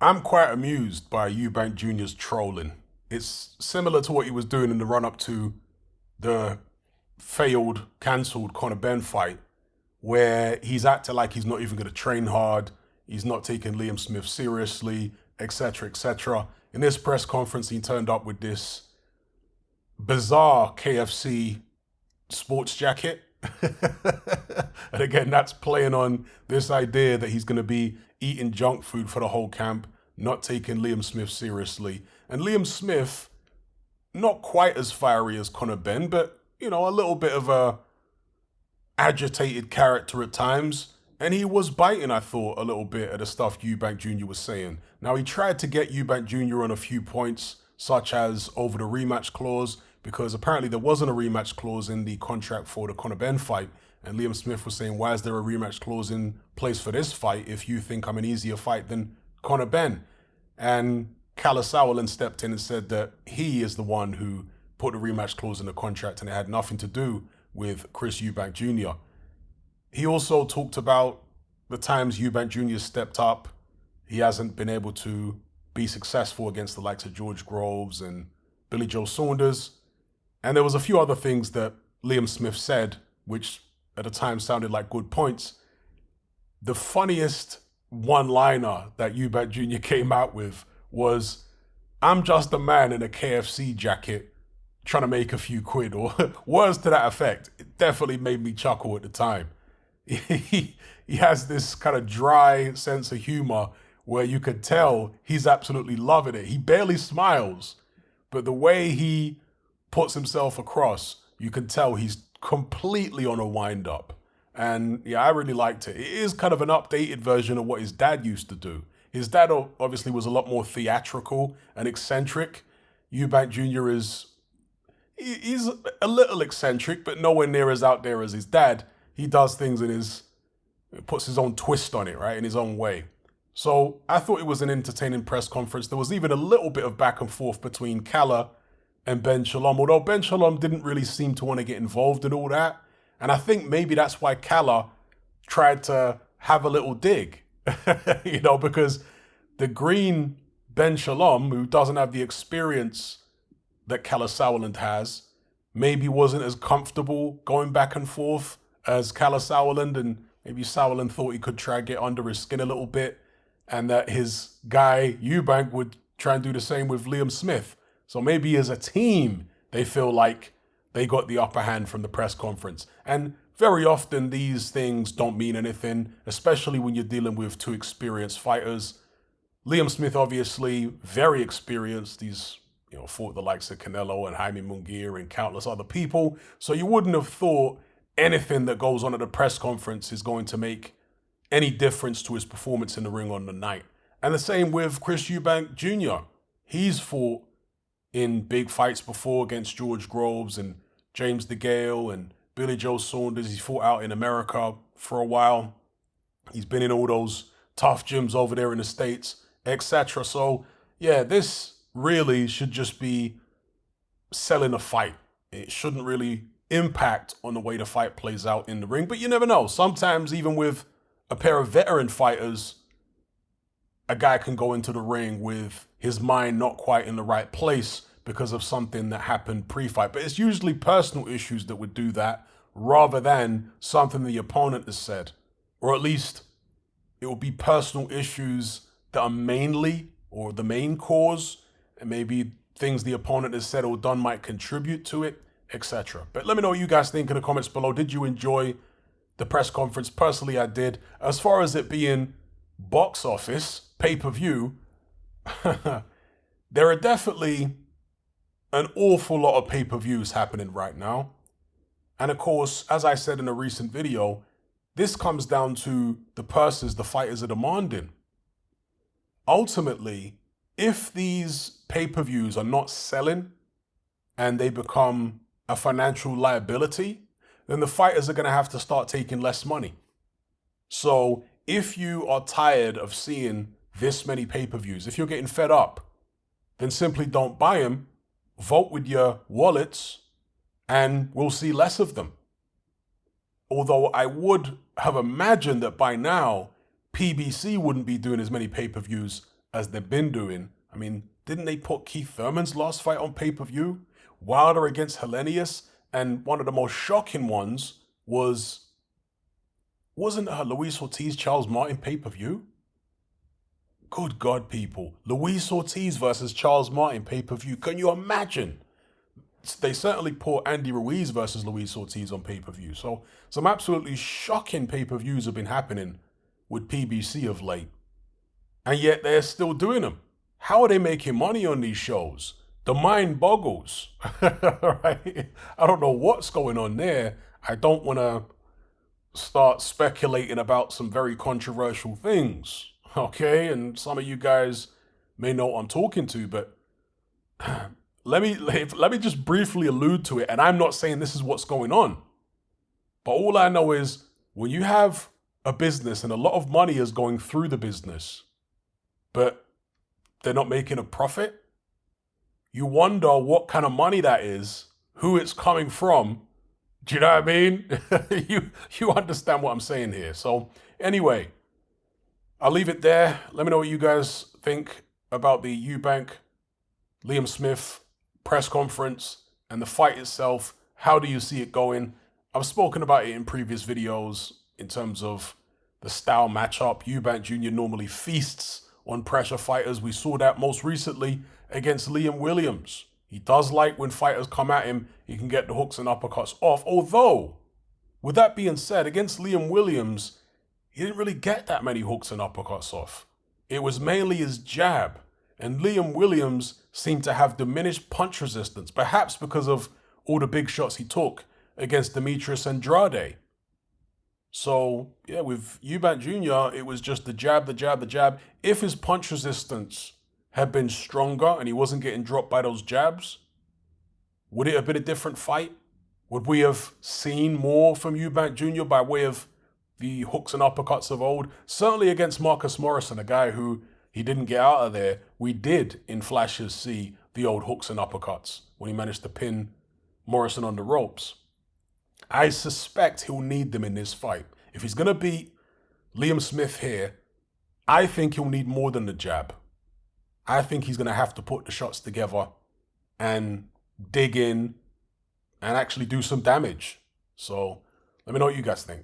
I'm quite amused by Eubank Jr.'s trolling. It's similar to what he was doing in the run up to the failed, cancelled Conor Ben fight, where he's acting like he's not even going to train hard, he's not taking Liam Smith seriously, etc., etc. In this press conference, he turned up with this bizarre KFC sports jacket. And again, that's playing on this idea that he's going to be eating junk food for the whole camp, not taking Liam Smith seriously. And Liam Smith, not quite as fiery as Conor Ben, but, a little bit of a agitated character at times. And he was biting, I thought, a little bit at the stuff Eubank Jr. was saying. Now, he tried to get Eubank Jr. on a few points, such as over the rematch clause, because apparently there wasn't a rematch clause in the contract for the Conor Ben fight. And Liam Smith was saying, why is there a rematch clause in place for this fight if you think I'm an easier fight than Conor Ben? And Kalle Sauerland stepped in and said that he is the one who put the rematch clause in the contract and it had nothing to do with Chris Eubank Jr. He also talked about the times Eubank Jr. stepped up. He hasn't been able to be successful against the likes of George Groves and Billy Joe Saunders. And there was a few other things that Liam Smith said, which at the time sounded like good points. The funniest one-liner that Eubank Jr. came out with was, I'm just a man in a KFC jacket trying to make a few quid, or words to that effect. It definitely made me chuckle at the time. He has this kind of dry sense of humor where you could tell he's absolutely loving it. He barely smiles, but the way he puts himself across, you can tell he's completely on a wind up. And yeah, I really liked it. It is kind of an updated version of what his dad used to do. His dad obviously was a lot more theatrical and eccentric. Eubank Jr. he's a little eccentric, but nowhere near as out there as his dad. He does things puts his own twist on it, right, in his own way. So I thought it was an entertaining press conference. There was even a little bit of back and forth between Kalle and Ben Shalom, although Ben Shalom didn't really seem to want to get involved in all that. And I think maybe that's why Kalle tried to have a little dig, because the green Ben Shalom, who doesn't have the experience that Kalle Sauerland has, maybe wasn't as comfortable going back and forth as Kalle Sauerland, and maybe Sauerland thought he could try and get under his skin a little bit, and that his guy Eubank would try and do the same with Liam Smith. So maybe as a team, they feel like they got the upper hand from the press conference. And very often these things don't mean anything, especially when you're dealing with two experienced fighters. Liam Smith, obviously, very experienced. He's fought the likes of Canelo and Jaime Munguia and countless other people. So you wouldn't have thought anything that goes on at a press conference is going to make any difference to his performance in the ring on the night. And the same with Chris Eubank Jr. He's fought in big fights before against George Groves and James DeGale and Billy Joe Saunders. He's fought out in America for a while. He's been in all those tough gyms over there in the States, etc. So yeah, this really should just be selling a fight. It shouldn't really impact on the way the fight plays out in the ring, but you never know. Sometimes even with a pair of veteran fighters, a guy can go into the ring with his mind not quite in the right place because of something that happened pre-fight. But it's usually personal issues that would do that rather than something the opponent has said. Or at least it will be personal issues that are mainly, or the main cause, and maybe things the opponent has said or done might contribute to it, etc. But let me know what you guys think in the comments below. Did you enjoy the press conference? Personally, I did. As far as it being box office, pay-per-view, there are definitely an awful lot of pay-per-views happening right now. And of course, as I said in a recent video, this comes down to the purses the fighters are demanding. Ultimately, if these pay-per-views are not selling and they become a financial liability, then the fighters are going to have to start taking less money. So if you are tired of seeing this many pay-per-views, if you're getting fed up, then simply don't buy them, vote with your wallets, and we'll see less of them. Although I would have imagined that by now, PBC wouldn't be doing as many pay-per-views as they've been doing. I mean, didn't they put Keith Thurman's last fight on pay-per-view? Wilder against Hellenius, and one of the most shocking ones wasn't Luis Ortiz Charles Martin pay-per-view? Good God, people. Luis Ortiz versus Charles Martin pay-per-view. Can you imagine? They certainly put Andy Ruiz versus Luis Ortiz on pay-per-view. So some absolutely shocking pay-per-views have been happening with PBC of late. And yet they're still doing them. How are they making money on these shows? The mind boggles. Right? I don't know what's going on there. I don't want to start speculating about some very controversial things. Okay? And some of you guys may know what I'm talking to, but let me just briefly allude to it. And I'm not saying this is what's going on. But all I know is when you have a business and a lot of money is going through the business, but they're not making a profit, you wonder what kind of money that is, who it's coming from. Do you know what I mean? You understand what I'm saying here. So anyway, I'll leave it there. Let me know what you guys think about the Eubank Liam Smith press conference and the fight itself. How do you see it going? I've spoken about it in previous videos in terms of the style matchup. Eubank Jr. normally feasts on pressure fighters. We saw that most recently against Liam Williams. He does like when fighters come at him, he can get the hooks and uppercuts off. Although, with that being said, against Liam Williams, he didn't really get that many hooks and uppercuts off. It was mainly his jab. And Liam Williams seemed to have diminished punch resistance, perhaps because of all the big shots he took against Demetrius Andrade. So, yeah, with Eubank Jr., it was just the jab, the jab, the jab. If his punch resistance had been stronger and he wasn't getting dropped by those jabs, would it have been a different fight? Would we have seen more from Eubank Jr. by way of the hooks and uppercuts of old? Certainly against Marcus Morrison, a guy who he didn't get out of there. We did, in flashes, see the old hooks and uppercuts when he managed to pin Morrison on the ropes. I suspect he'll need them in this fight. If he's going to beat Liam Smith here, I think he'll need more than the jab. I think he's going to have to put the shots together and dig in and actually do some damage. So let me know what you guys think.